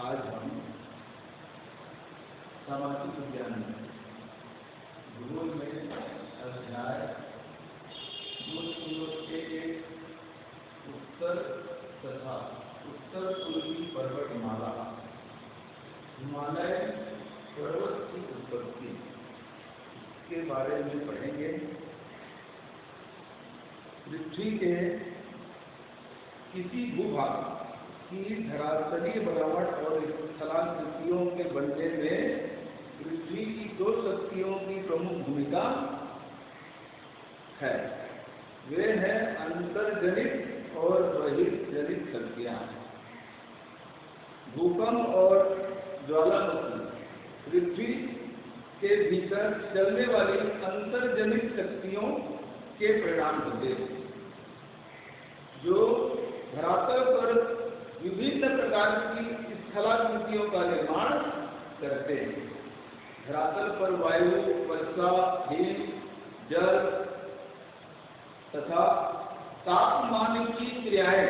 आज हम सामाजिक विज्ञान भूगोल में अध्याय के उत्तर तथा उत्तर पूर्वी पर्वतमाला हिमालय पर्वत की उत्पत्ति के बारे में पढ़ेंगे। पृथ्वी के किसी भूभाग की धरातलीय बनावट और स्थलाकृतियों के बनने में पृथ्वी की दो शक्तियों की प्रमुख भूमिका है। वे हैं अंतर्जनित और बहिर्जनित शक्तियां। भूकंप और ज्वालामुखी पृथ्वी के भीतर चलने वाली अंतर्जनित शक्तियों के परिणाम होते हैं, जो धरातल पर विभिन्न प्रकार की स्थलाकृतियों का निर्माण करते हैं। धरातल पर वायु, वर्षा, हिम, जल तथा तापमान की क्रियाएं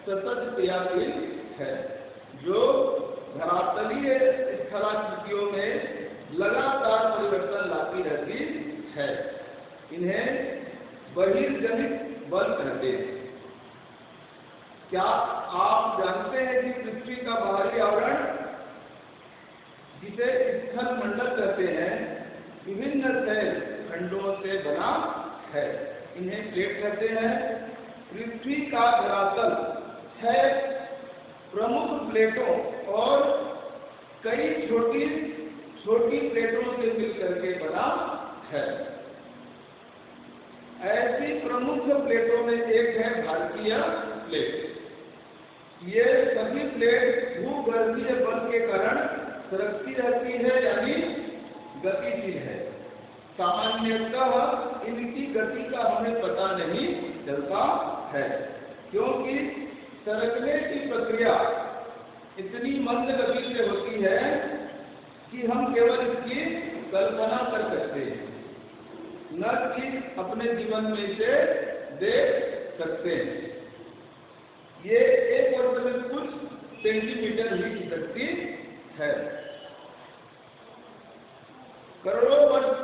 सतत क्रियाशील है, जो धरातलीय स्थलाकृतियों में लगातार परिवर्तन लाती रहती है। इन्हें बहिर्जनित बल कहते हैं। क्या आप जानते हैं कि पृथ्वी का बाहरी आवरण, जिसे स्थल मंडल कहते हैं, विभिन्न शैल खंडों से बना है। इन्हें प्लेट कहते हैं। पृथ्वी का धरातल 6 प्रमुख प्लेटों और कई छोटी छोटी प्लेटों से मिलकर के बना है। ऐसी प्रमुख प्लेटों में एक है भारतीय प्लेट। ये सभी प्लेट भूगर्भीय बल के कारण सरकती रहती है, यानी गतिशील है। सामान्यतः इनकी गति का हमें पता नहीं चलता है, क्योंकि सरकने की प्रक्रिया इतनी मंद गति से होती है कि हम केवल इसकी कल्पना कर सकते हैं, न कि अपने जीवन में इसे देख सकते हैं। ये एक वर्ष में कुछ सेंटीमीटर ही खिसकती है। करोड़ों वर्ष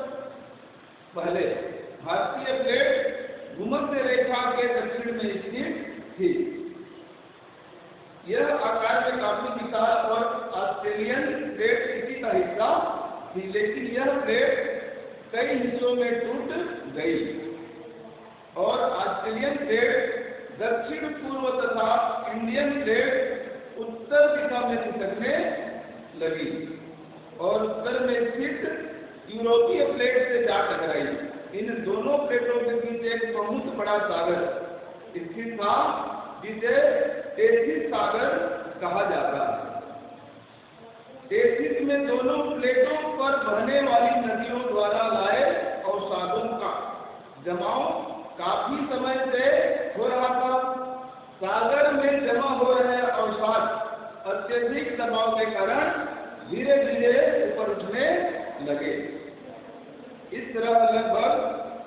पहले भारतीय प्लेट भूमध्य रेखा के दक्षिण में स्थित थी। यह आकार में काफी विशाल और ऑस्ट्रेलियन प्लेट इसी का हिस्सा थी, लेकिन यह प्लेट कई हिस्सों में टूट गई और ऑस्ट्रेलियन प्लेट दक्षिण पूर्व तथा इंडियन प्लेट उत्तर दिशा में खिसकने लगी और उत्तर में स्थित यूरोपीय प्लेट से जा टकराई। इन दोनों प्लेटों के बीच एक प्रमुख बड़ा सागर स्थित था, जिसे टेथिस सागर कहा जाता है। टेथिस में दोनों प्लेटों पर बहने वाली नदियों द्वारा लाए अवसादों का जमाव काफी समय से हो रहा था। सागर में जमा हो रहे अवसाद अत्यधिक दबाव के कारण धीरे धीरे ऊपर उठने लगे। इस तरह लगभग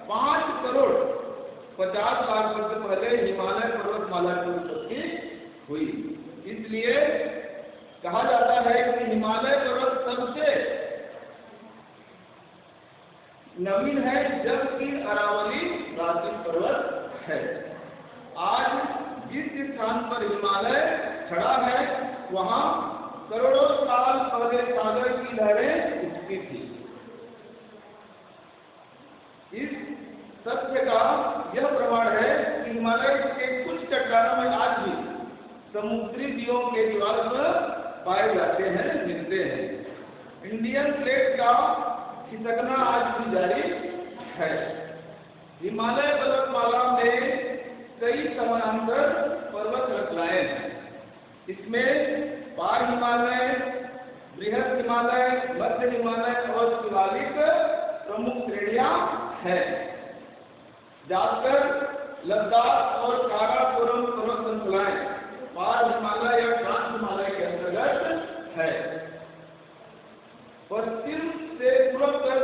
5 करोड़ 50 लाख वर्ष पहले हिमालय पर्वतमाला की उत्पत्ति हुई। इसलिए कहा जाता है कि हिमालय पर्वत सबसे नवीन है, जबकि अरावली प्राचीन पर्वत है। आज जिस स्थान पर हिमालय खड़ा है, वहां करोड़ों साल पहले सागर की लहरें उठती थी। इस तथ्य का यह प्रमाण है कि हिमालय के कुछ चट्टानों में आज भी समुद्री जीवों के निवास पाए जाते हैं, मिलते हैं। इंडियन प्लेट का खिसकना आज भी जारी है। हिमालय पर्वतमाला में कई समानांतर पर्वत श्रृंखलाएं हैं। इसमें पार हिमालय, बृहद हिमालय, मध्य हिमालय और शिवालिक प्रमुख श्रेणियां हैं। जाकर लद्दाख और काराकोरम पर्वत श्रृंखलाएं पार हिमालय या ट्रांस हिमालय के अंतर्गत है। पश्चिम से पूर्व तक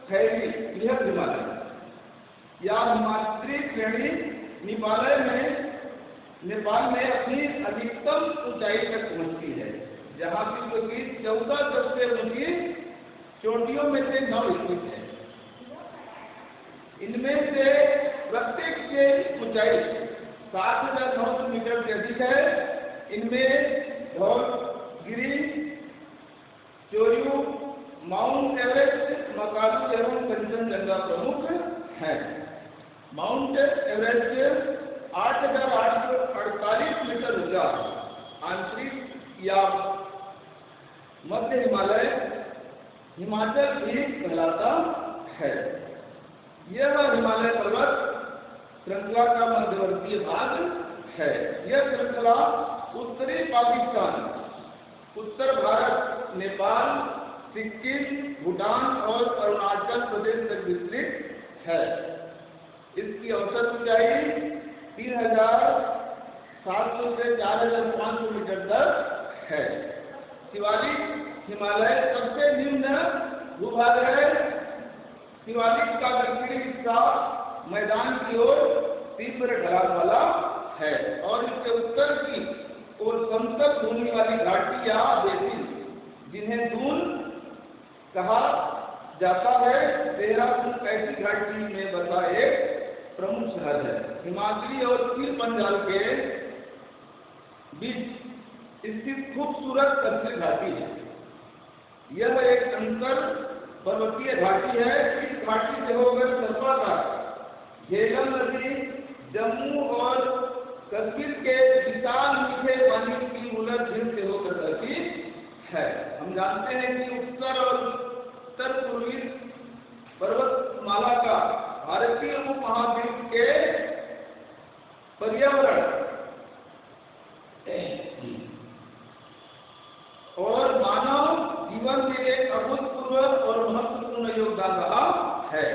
फैली बृहद हिमालय या हिमालय श्रेणी नेपाल में अपनी अधिकतम ऊंचाई तक पहुंचती है, जहाँ की 14 सबसे ऊंची चोटियों में से 9 स्थित है। इनमें से प्रत्येक की ऊंचाई 7,900 मीटर से अधिक है। इनमें धौलगिरी, चोयू, माउंट एवरेस्ट, मकालू एवं कंचनजंगा प्रमुख है। माउंट एवरेस्ट 8,848 मीटर ऊंचा आंतरिक या मध्य हिमालय हिमाचल भी कहलाता है। यह हिमालय पर्वत श्रृंखला का मध्यवर्तीय भाग है। यह श्रृंखला उत्तरी पाकिस्तान, उत्तर भारत, नेपाल, सिक्किम, भूटान और अरुणाचल प्रदेश तक विस्तृत है। इसकी औसत ऊंचाई 3,700 से 4,500 मीटर तक है। शिवालिक हिमालय सबसे निम्न भूभाग है। शिवालिक का दक्षिणी हिस्सा मैदान की ओर तीव्र ढलान वाला है और इसके उत्तर की ओर समतल भूमि वाली घाटी या बेसिन, जिन्हें दून कहा जाता है, देहरादून ऐसी घाटी में बसा एक प्रमुख शहर है। हिमाचली और पीर पंजाल के बीच स्थित खूबसूरत तस्वीर घाटी है। यह एक अंतर पर्वतीय घाटी है। इस घाटी से होकर सतवा तक झेलम नदी जम्मू और कश्मीर के विशाल मीठे पानी की उलट झील से होकर बहती है। हम जानते हैं कि उत्तर और उत्तर पूर्वी पर्वतमाला का भारतीय उपमहाद्वीप के पर्यावरण और मानव जीवन में एक अभूतपूर्व और महत्वपूर्ण योगदान रहा है।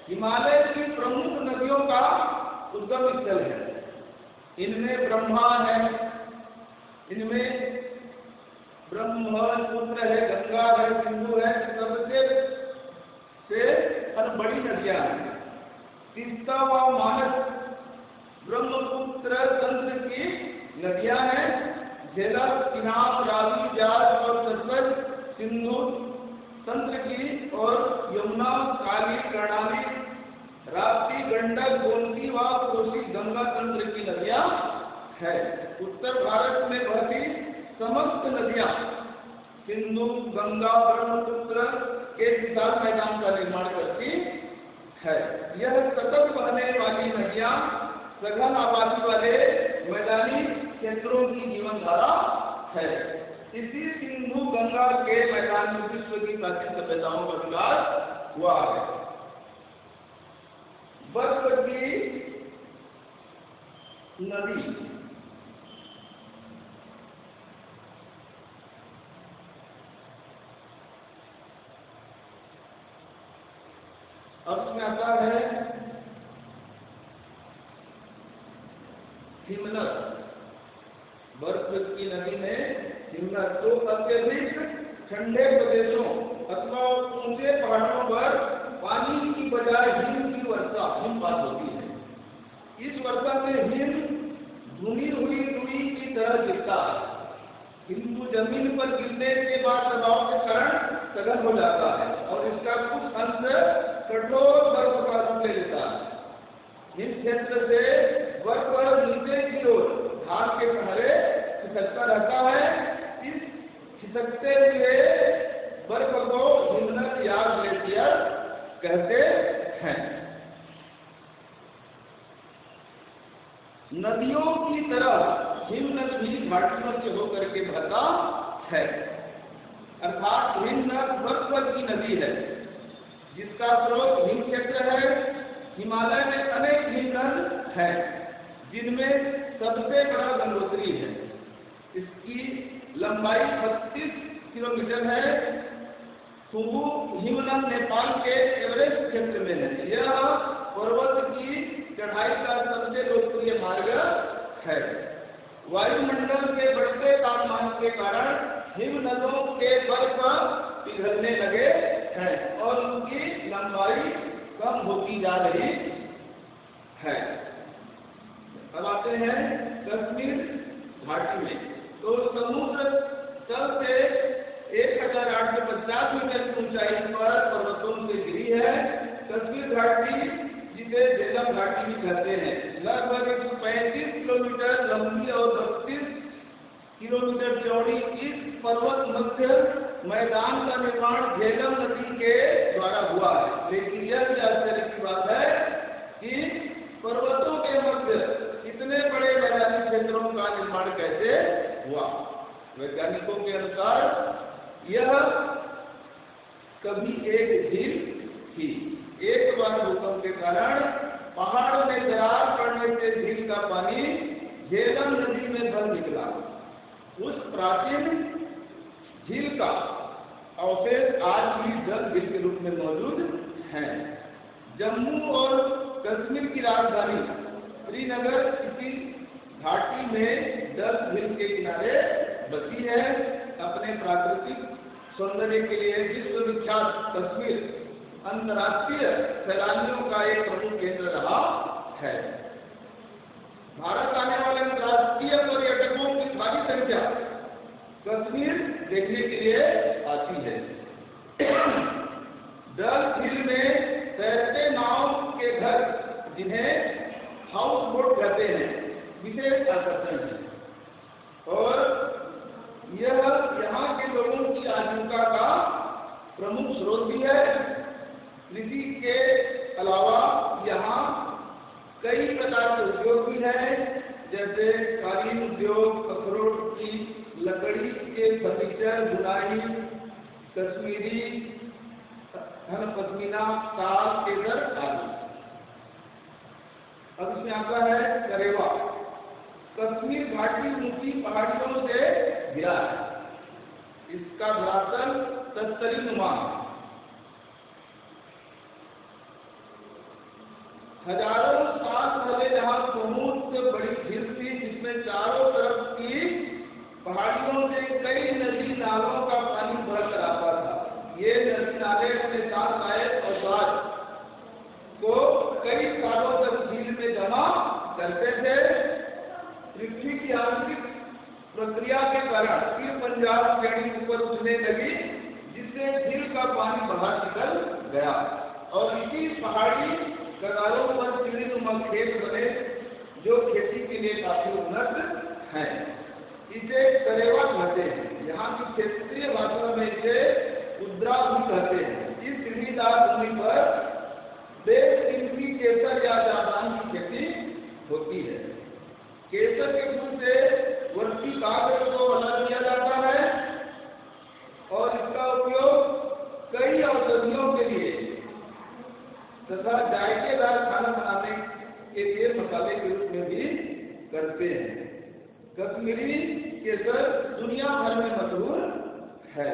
हिमालय की प्रमुख नदियों का उद्गम स्थल है। इनमें ब्रह्मा है, इनमें ब्रह्मपुत्र है, गंगा है, सिंधु है, सबसे बड़ी नदियां हैं। तीस्ता व मानस ब्रह्मपुत्र तंत्र की नदियां हैं। झेलम, चिनाब, रावी, व्यास और सतलज सिंधु तंत्र की और यमुना, काली, कर्णाली, राप्ती, गंडक, गोमती व कोसी गंगा तंत्र की नदियां है। उत्तर भारत में बहती समस्त नदियां सिंधु, गंगा, ब्रह्मपुत्र के विशाल मैदान का निर्माण करती है। यह सतत बहने वाली नदियां सघन आबादी वाले मैदानी क्षेत्रों की जीवन धारा है। इसी सिंधु गंगा के मैदान में विश्व की प्राचीन सभ्यताओं का विकास हुआ है। बर्फ की नदी अब इसमें आता है हिमनद। बर्फ की नदी में हिमनद तो अत्यधिक ठंडे प्रदेशों अथवा ऊंचे पहाड़ों पर पानी की बजाय हिम की वर्षा हिमपात होती है। इस वर्षा में हिम धुनी हुई रुई की तरह गिरता है। हिम जमीन पर गिरने के बाद दबाव के कारण सघन हो जाता है और इसका कुछ अंश कठोर बर्फ का रूप ले लेता है। हिम क्षेत्र से बर्फ नीचे की ओर ढाल के सहारे खिसकता रहता है। इस खिसकते हुए बर्फ को हिमनद या ग्लेशियर कहते हैं। नदियों की तरह हिमनद भी घाटियों से होकर के बहता है, अर्थात हिमनद बर्फ की नदी है जिसका स्रोत हिम क्षेत्र है। हिमालय में अनेक हिमनद हैं जिनमें सबसे बड़ा गंगोत्री है। इसकी लंबाई 32 किलोमीटर है। सुबु हिमनद नेपाल के एवरेस्ट क्षेत्र में है। यह पर्वत की चढ़ाई का सबसे लोकप्रिय मार्ग है। वायुमंडल के बढ़ते तापमान के कारण हिमनदों के बर्फ पिघलने लगे हैं और उनकी लंबाई कम होती जा रही है। अब आते हैं कश्मीर घाटी में। तो समुद्र तल से 1850 मीटर की ऊंचाई पर पर्वतों से घिरी है। कश्मीर घाटी, जिसे झेलम घाटी भी कहते हैं, लगभग 135 किलोमीटर लंबी और 32 किलोमीटर चौड़ी इस पर्वत मध्य मैदान का निर्माण झेलम नदी के द्वारा हुआ है। लेकिन यह भी आश्चर्य की बात है कि पर्वतों के मध्य इतने बड़े मैदानी क्षेत्रों का निर्माण कैसे हुआ। वैज्ञानिकों के अनुसार यह कभी एक झील थी। एक बार भूकंप के कारण पहाड़ में दरार पड़ने से झील का पानी झेलम नदी में बह निकला। उस प्राचीन झील का अवशेष आज भी जल झील के रूप में मौजूद है। जम्मू और कश्मीर की राजधानी श्रीनगर इसी घाटी में डल झील के किनारे बसी है। अपने प्राकृतिक सौंदर्य के लिए विश्व विख्यात कश्मीर अंतर्राष्ट्रीय सैलानियों का एक प्रमुख केंद्र रहा है। भारत आने वाले अंतर्राष्ट्रीय पर्यटकों की भारी संख्या कश्मीर देखने के लिए आती है। डल झील में तैरते नाव के घर, जिन्हें हाउस बोट कहते हैं, विशेष आकर्षण है और यह यहाँ के लोगों की आजीविका का प्रमुख स्रोत भी है। कृषि के अलावा यहाँ कई प्रकार के उद्योग भी हैं, जैसे कालीन उद्योग, अखरोट की लकड़ी के फर्नीचर, बुनाई, कश्मीरी पश्मीना, साल, केसर आदि। अब इसमें आता है करेवा। कश्मीर घाटी ऊंची पहाड़ियों से घिरा है। इसका धरातल तस्तरी नुमा है। हजारों साल पहले जहाँ बहुत बड़ी झील थी, जिसमें चारों तरफ की पहाड़ियों से कई नदी नालों का पानी भर कर आता था। ये नदी नाले अपने साथ लाए अवसाद को कई सालों तक झील में जमा करते थे। पृथ्वी की आंतरिक प्रक्रिया के कारण फिर पंजाब श्रेणी ऊपर उठने लगी, जिससे झील का पानी बाहर निकल गया और इसी पहाड़ी कगारों पर सीढ़ीनुमा खेत बने, जो खेती के लिए काफी उन्नत है। इसे करेवा कहते हैं। यहाँ की क्षेत्रीय भाषा में इसे उद्रा भी कहते हैं। इस सीढ़ीदार भूमि पर बेशकीमती केसर या जापान की खेती होती है। केसर के फूल से वर्षी कागज को अलग किया जाता है और इसका उपयोग कई औषधियों के लिए तथा जायकेदार खाना बनाने के लिए मसाले के रूप में भी करते हैं। कश्मीरी केसर दुनिया भर में मशहूर है।